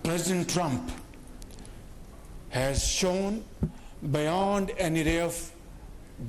President Trump has shown beyond any ray of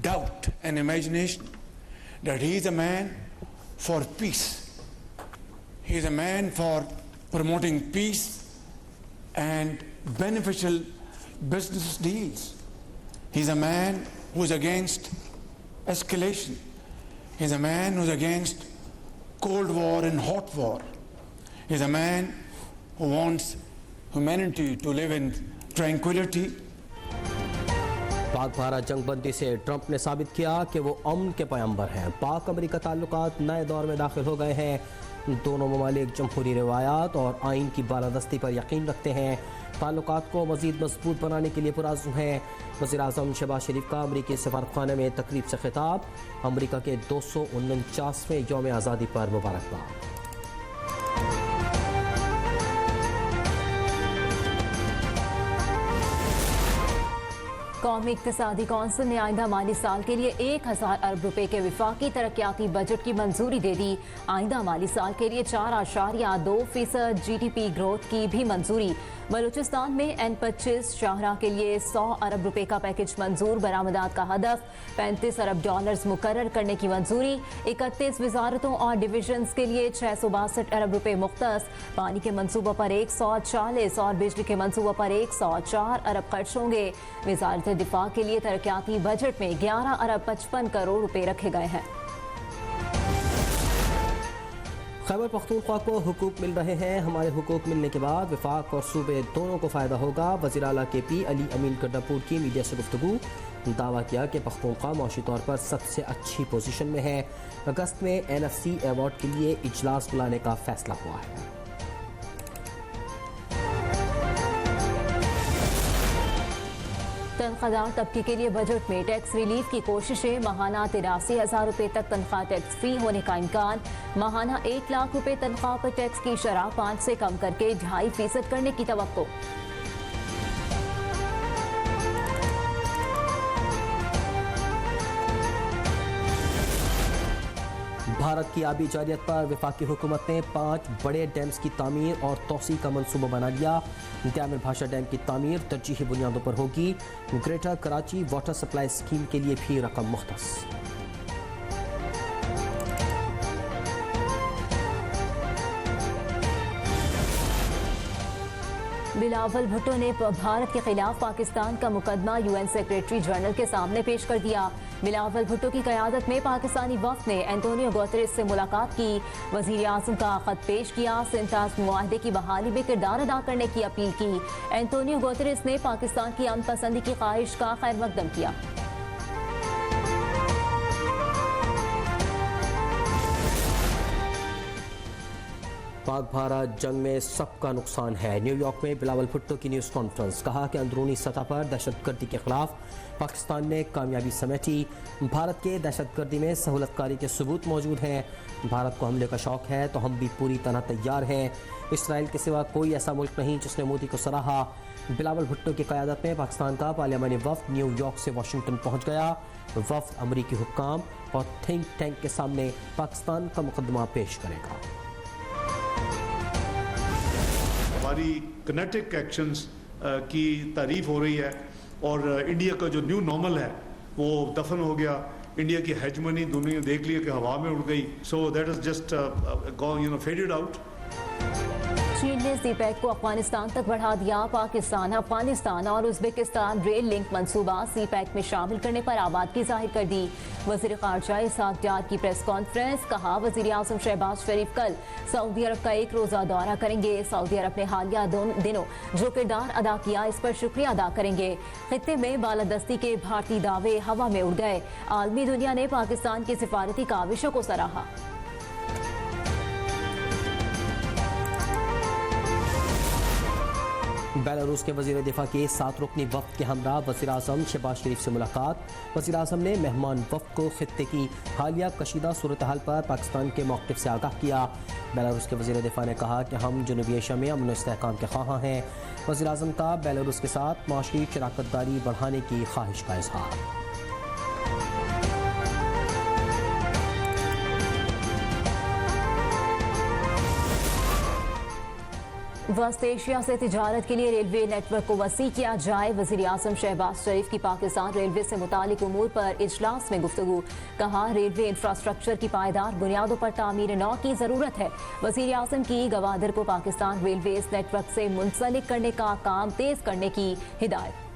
doubt and imagination that he is a man for peace. He is a man for promoting peace and beneficial business deals. He is a man who is against escalation. He is a man who is against Cold War and hot war. He is a man who wants humanity to live in tranquility. Pak Bharat जंगबंदी से Trump ने साबित किया कि वो अमन के पैगंबर हैं। पाक अमेरिका ताल्लुकात नए दौर में दाखिल हो गए हैं। दोनों ममालिक जमहूरी रिवायात और आइन की बालादस्ती पर यकीन रखते हैं। ताल्लुकात को मज़ीद मजबूत बनाने के लिए पुरज़्म हैं। वज़ीर-ए-आज़म शहबाज शरीफ का अमरीकी सफारतखाने में तकरीब से खिताब। अमरीका के 249वें यौम आज़ादी पर मुबारकबाद। कौमी इक़्तिसादी कौंसिल ने आइंदा माली साल के लिए 1000 अरब रुपए के विफाकी तरक्याती बजट की मंजूरी दे दी। आइंदा माली साल के लिए 4.2% GDP ग्रोथ की भी मंजूरी। बलूचिस्तान में N25 शाहराह के लिए 100 अरब रुपए का पैकेज मंजूर। बरामदात का हदफ $35 अरब मुकर्रर करने की मंजूरी। 31 वजारतों और डिवीजन्स के लिए 662 अरब रुपए मुख्तस। पानी के मंसूबों पर 140 और बिजली के मंसूबों पर 104 अरब खर्च होंगे। वजारत दिफा के लिए तरक्याती बजट में 11 अरब 55 करोड़ रुपए रखे गए हैं। खैबर पख्तूनख्वा को हुकूक मिल रहे हैं। हमारे हुकूक मिलने के बाद वफाक और सूबे दोनों को फ़ायदा होगा। वज़ीर आला KP अली अमीन गड्डापुर की मीडिया से गुफ्तगू। दावा किया कि पख्तूनख्वा मौशी तौर पर सबसे अच्छी पोजीशन में है। अगस्त में NFC अवार्ड के लिए इजलास बुलाने का फैसला हुआ है। तनख्वाहदार तबके के लिए बजट में टैक्स रिलीफ की कोशिशें। माहाना 83,000 रुपए तक तनख्वाह टैक्स फ्री होने का इम्कान। माहाना 1 लाख रुपए तनख्वाह पर टैक्स की शरह 5 से कम करके 2.5% करने की तवक्को। भारत की आबी जारियत पर वफाकी हुकूमत ने 5 बड़े डैम्स की तामीर और तोसी का मनसूबा बना लिया। त्यामिर भाषा डैम की तामीर तरजीही बुनियादों पर होगी। Greater Karachi water supply scheme के लिए भी रकम मुख्तस। बिलावल भुट्टो ने भारत के खिलाफ पाकिस्तान का मुकदमा UN सेक्रेटरी जनरल के सामने पेश कर दिया। बिलावल भुट्टो की क़यादत में पाकिस्तानी वफ़द ने एंटोनियो गुतेरेस से मुलाकात की। वज़ीर आज़म का ख़त पेश किया। सिंतास मुआहदे की बहाली में किरदार अदा करने की अपील की। एंटोनियो गुतेरेस ने पाकिस्तान की अमन पसंदी की ख्वाहिश का खैर मकदम किया। पाक भारत जंग में सबका नुकसान है। न्यूयॉर्क में बिलावल भुट्टो की न्यूज़ कॉन्फ्रेंस। कहा कि अंदरूनी सतह पर दहशतगर्दी के खिलाफ पाकिस्तान ने कामयाबी समेटी। भारत के दहशतगर्दी में सहूलतकारी के सबूत मौजूद हैं। भारत को हमले का शौक है तो हम भी पूरी तरह तैयार हैं। इसराइल के सिवा कोई ऐसा मुल्क नहीं जिसने मोदी को सराहा। बिलावल भुट्टो की क़यादत में पाकिस्तान का पार्लियामानी वफ़द न्यूयॉर्क से वाशिंगटन पहुँच गया। वफ़द अमरीकी हुक्काम और थिंक टैंक के सामने पाकिस्तान का मुकदमा पेश करेगा। हमारी किनेटिक एक्शंस की तारीफ हो रही है और इंडिया का जो न्यू नॉर्मल है वो दफन हो गया। इंडिया की हेजमनी दुनिया देख लिया कि हवा में उड़ गई। So that is just faded out. चीन ने सीपैक को अफगानिस्तान तक बढ़ा दिया। पाकिस्तान, अफगानिस्तान और उज्बेकिस्तान रेल लिंक मंसूबा सीपैक में शामिल करने पर आबादगी जाहिर कर दी। वज़ीर ख़ारजा इसहाक डार की प्रेस कॉन्फ्रेंस। कहा वज़ीर आज़म शहबाज शरीफ कल सऊदी अरब का 1 रोज़ा दौरा करेंगे। सऊदी अरब ने हालिया दिनों जो किरदार अदा किया इस पर शुक्रिया अदा करेंगे। खित्ते में बालादस्ती के भारतीय दावे हवा में उड़ गए। आलमी दुनिया ने पाकिस्तान की सिफारती काविशों को सराहा। बेलारूस के वज़ीर दिफा के 7 रुकनी वफ़द के हमरा वज़ीर आज़म शहबाज शरीफ से मुलाकात। वज़ीर आज़म ने मेहमान वफ़द को खित्ते की हालिया कशीदा सूरत हाल पर पाकिस्तान के मौक़िफ़ से आगाह किया। बेलारूस के वज़ीर दिफा ने कहा कि हम जनूबी एशिया में अमन इस्तेहकाम के ख्वाहां हैं। वज़ीर आज़म का बेलारूस के साथ माशी शराकतदारी बढ़ाने की ख्वाहिश का इज़हार। वस्त एशिया से तिजारत के लिए रेलवे नेटवर्क को वसी किया जाए। वज़ीर आज़म शहबाज शरीफ की पाकिस्तान रेलवे से मुतालिक उमूर पर इजलास में गुफ्तगू। कहा, रेलवे इंफ्रास्ट्रक्चर की पायदार बुनियादों पर तामीर नौ की जरूरत है। वज़ीर आज़म की गवादर को पाकिस्तान रेलवे इस नेटवर्क से मुंसलिक करने का काम तेज करने की हिदायत।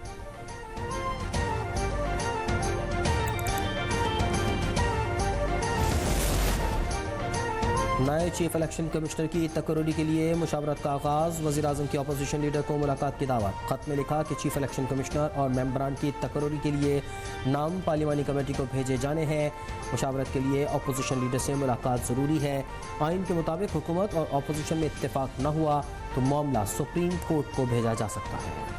नए चीफ इलेक्शन कमिश्नर की तकर्री के लिए मुशावरत का आगाज़। वज़ीर आज़म की अपोजिशन लीडर को मुलाकात की दावत। ख़त में लिखा कि चीफ इलेक्शन कमिश्नर और मेंबरान की तकर्री के लिए नाम पार्लिमानी कमेटी को भेजे जाने हैं। मुशावरत के लिए अपोजिशन लीडर से मुलाकात ज़रूरी है। आइन के मुताबिक हुकूमत और अपोजिशन में इत्तेफाक न हुआ तो मामला सुप्रीम कोर्ट को भेजा जा सकता है।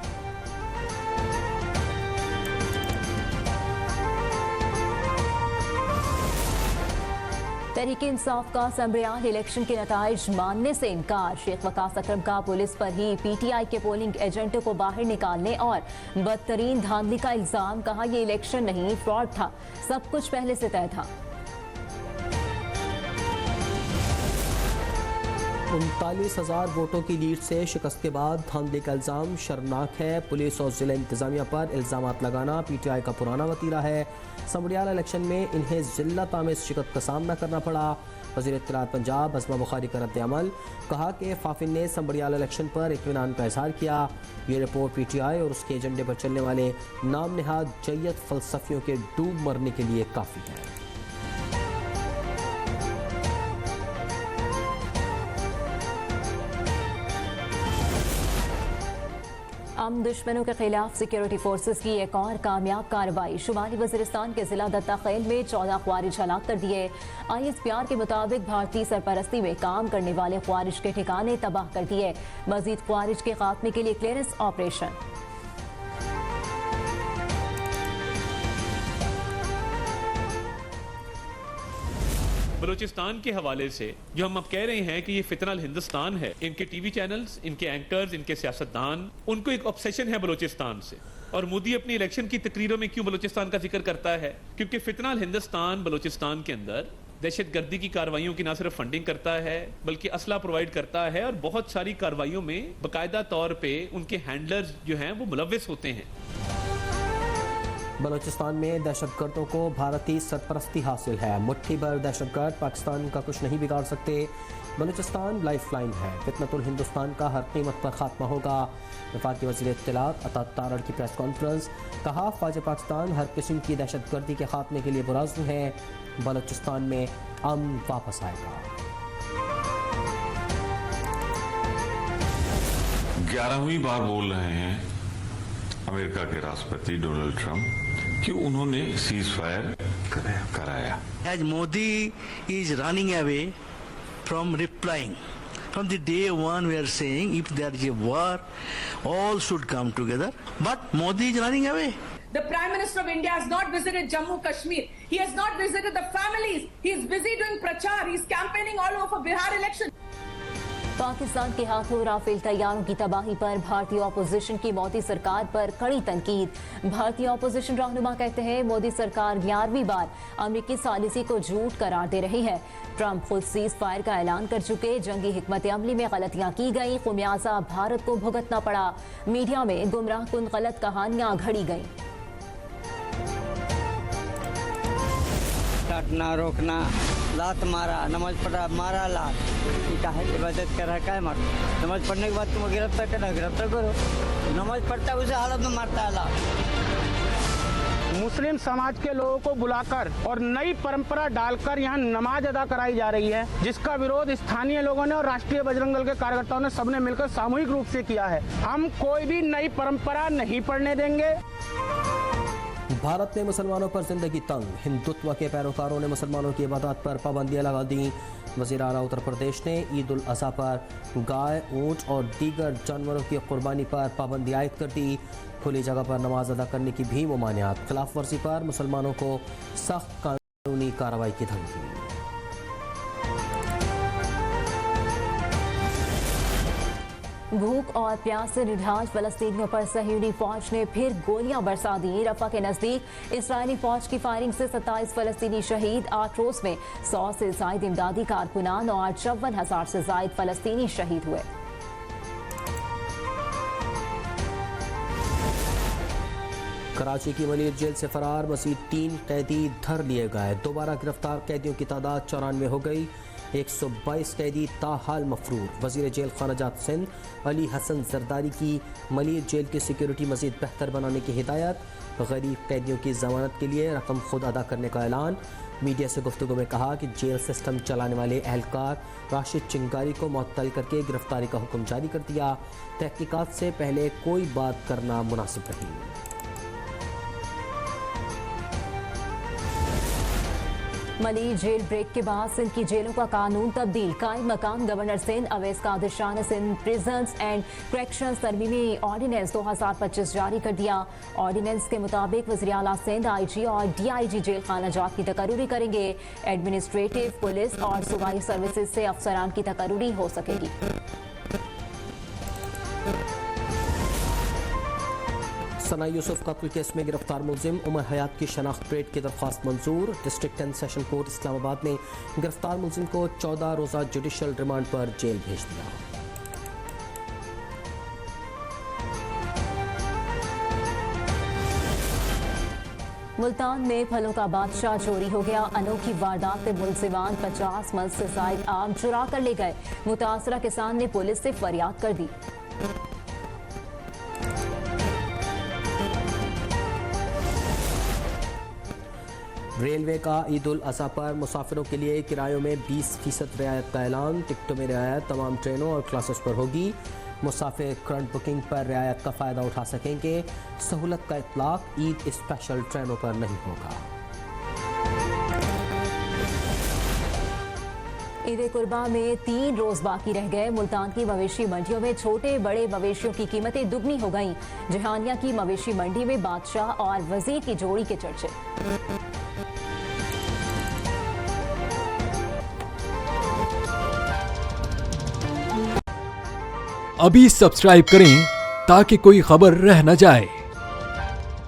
तहरीक-ए-इंसाफ का संबरियाल इलेक्शन के नताइज मानने से इनकार। शेख वकास अकरम का पुलिस पर ही PTI के पोलिंग एजेंटों को बाहर निकालने और बदतरीन धांधली का इल्जाम। कहा, यह इलेक्शन नहीं, फ्रॉड था, सब कुछ पहले से तय था। 39,000 वोटों की लीड से शिकस्त के बाद धांधली का इल्जाम शर्मनाक है। पुलिस और जिला इंतजामिया पर इल्जामात लगाना PTI का पुराना वतीरा है। संबरियाल इलेक्शन में इन्हें जिल्लत आमेज शिकस्त का सामना करना पड़ा। वज़ीर इत्तलात पंजाब अज़मा बुखारी का रद्द-ए-अमल। कहा कि फाफिन ने संबरियाल इलेक्शन पर इत्मीनान का इजहार किया। ये रिपोर्ट PTI और उसके एजेंडे पर चलने वाले नाम नहाद जय्यद फलसफियों के डूब मरने के लिए काफ़ी है। हम दुश्मनों के खिलाफ सिक्योरिटी फोर्सेस की एक और कामयाब कार्रवाई। शुमाली वजीरिस्तान के जिला दत्ता खेल में 14 ख्वारिज हलाक कर दिए। ISPR के मुताबिक भारतीय सरपरस्ती में काम करने वाले ख्वारिज के ठिकाने तबाह कर दिए। मजीद ख्वारिज के खात्मे के लिए क्लियरेंस ऑपरेशन। बलूचिस्तान के हवाले से जो हम अब कह रहे हैं कि ये फितनल हिंदुस्तान है, इनके टीवी चैनल्स, इनके एंकर्स, इनके सियासतदान, उनको एक ऑब्सेशन है बलूचिस्तान से। और मोदी अपनी इलेक्शन की तकरीरों में क्यों बलूचिस्तान का जिक्र करता है? क्योंकि फितनल हिंदुस्तान बलूचिस्तान के अंदर दहशतगर्दी की कार्रवाइयों की न सिर्फ फंडिंग करता है बल्कि असला प्रोवाइड करता है और बहुत सारी कार्रवाइयों में बाकायदा तौर पर उनके हैंडलर्स जो हैं वो मुलव्विस होते हैं। बलूचिस्तान में दहशतगर्दों को भारतीय सरपरस्ती हासिल है। मुट्ठी भर दहशतगर्द पाकिस्तान का कुछ नहीं बिगाड़ सकते। बलूचिस्तान लाइफलाइन है। फितनतुल हिंदुस्तान का हर कीमत पर खात्मा होगा। वफाकी वज़ीर इत्तलात अता तारड़ की प्रेस कॉन्फ्रेंस। कहा, फ़ौज पाकिस्तान हर किस्म की दहशतगर्दी के खात्मे के लिए पुरअज़्म है। बलूचिस्तान में अमन वापस आएगा। 11वीं बार बोल रहे हैं अमेरिका के राष्ट्रपति डोनाल्ड ट्रंप कि उन्होंने सीज फायर कराया। As Modi is running away from replying. From the day one we are saying if there is a war, all should come together. But Modi is running away. The Prime Minister of India has not visited Jammu Kashmir. He has not visited the families. He is busy doing prachar. He is campaigning all over Bihar election. Pakistan के हाथों Rafale तैयारों की तबाही पर भारतीय opposition की मोदी सरकार पर कड़ी तनकीद। भारतीय ऑपोजिशन रहनुमा कहते हैं, मोदी सरकार 11वीं बार अमेरिकी सालिसी को झूठ करार दे रही है। ट्रंप खुद सीज फायर का ऐलान कर चुके। जंगी हिकमत अमली में गलतियां की गई, खुमियाजा भारत को भुगतना पड़ा। मीडिया में गुमराह कुन गलत कहानियां घड़ी गई। काटना, रोकना, लात मारा, नमाज पढ़ा, मारा लात, इबादत कर रहा है मार। नमाज पढ़ने के बाद तुम गिरफ्तार करना, गिरफ्तार करो। नमाज पढ़ता है उसे हालत में मारता है लात। मुस्लिम समाज के लोगों को बुलाकर और नई परंपरा डालकर यहाँ नमाज अदा कराई जा रही है, जिसका विरोध स्थानीय लोगों ने और राष्ट्रीय बजरंग दल के कार्यकर्ताओं ने सबने मिलकर सामूहिक रूप से किया है। हम कोई भी नई परंपरा नहीं पढ़ने देंगे। भारत में मुसलमानों पर जिंदगी तंग। हिंदुत्व के पैरोकारों ने मुसलमानों की इबादत पर पाबंदियां लगा दी। वज़ीर आला उत्तर प्रदेश ने ईद उल अज़हा पर गाय, ऊंट और दीगर जानवरों की कुर्बानी पर पाबंदी आयद कर दी। खुली जगह पर नमाज अदा करने की भी ममानियत। खिलाफ वर्जी पर मुसलमानों को सख्त कानूनी कार्रवाई की धमकी। भूख और प्यास से निढाल फलस्तीनियों पर सहयूनी फौज ने फिर गोलियां बरसा दी। रफा के नजदीक इस्राएली फौज की फायरिंग से 27 फलस्तीनी शहीद। 8 रोज में 100 से ज्यादा इमदादी कारकुनान और 54,000 से ज्यादा फलस्तीनी शहीद हुए। कराची की मलिर जेल से फरार मज़ीद 3 कैदी धर लिए गए। दोबारा गिरफ्तार कैदियों की तादाद 94 हो गई। 122 कैदी ताहाल मफरूर। वज़ीर जेल खानाजात सिंध अली हसन जरदारी की मलिर जेल की सिक्योरिटी मज़ीद बेहतर बनाने की हिदायत। गरीब कैदियों की ज़मानत के लिए रकम खुद अदा करने का ऐलान। मीडिया से गुफ्तगू में कहा कि जेल सिस्टम चलाने वाले एहलकार राशिद चिंगारी को मुअत्तल करके गिरफ्तारी का हुक्म जारी कर दिया। तहकीकात से पहले कोई बात करना मुनासिब नहीं। मलिर जेल ब्रेक के बाद सिंध की जेलों का कानून तब्दील। कायम मकाम गवर्नर सिंध अवैस कादिर शाह ने सिंध प्रिजन्स एंड करेक्शंस तरमीमी ऑर्डिनेंस 2025 जारी कर दिया। ऑर्डिनेंस के मुताबिक वज़ीर आला सिंध IG और DIG जेल खानाजात की तकर्री करेंगे। एडमिनिस्ट्रेटिव, पुलिस और सूबाई सर्विसेज से अफसरान की तकर्री हो सकेगी। सना यूसुफ कत्ल केस में गिरफ्तार मुलजिम उमर हयात की शनाख्त परेड की दरख्वास्त मंजूर। डिस्ट्रिक्ट 10 सेशन कोर्ट इस्लामाबाद ने गिरफ्तार मुलजिम को 14 रोज़ा जुडिशल रिमांड पर जेल भेज दिया। मुल्तान में फलों का बादशाह चोरी हो गया। अनोखी वारदात में मुलजिमान 50 मन से ज़ायद आम चुरा कर ले गए। मुतासरा किसान ने पुलिस से फरियाद कर दी। रेलवे का ईद उल अज़हा पर मुसाफिरों के लिए किरायों में 20% रियायत का ऐलान। टिकटों में रियायत तमाम ट्रेनों और क्लासेस पर होगी। मुसाफिर करंट बुकिंग पर रियायत का फ़ायदा उठा सकेंगे। सहूलत का इतलाक ईद स्पेशल ट्रेनों पर नहीं होगा। ईद कुर्बा में 3 रोज बाकी रह गए। मुल्तान की मवेशी मंडियों में छोटे बड़े मवेशियों की कीमतें दुगनी हो गईं। जहानिया की मवेशी मंडी में बादशाह और वजीर की जोड़ी के चर्चे। अभी सब्सक्राइब करें ताकि कोई खबर रह न जाए।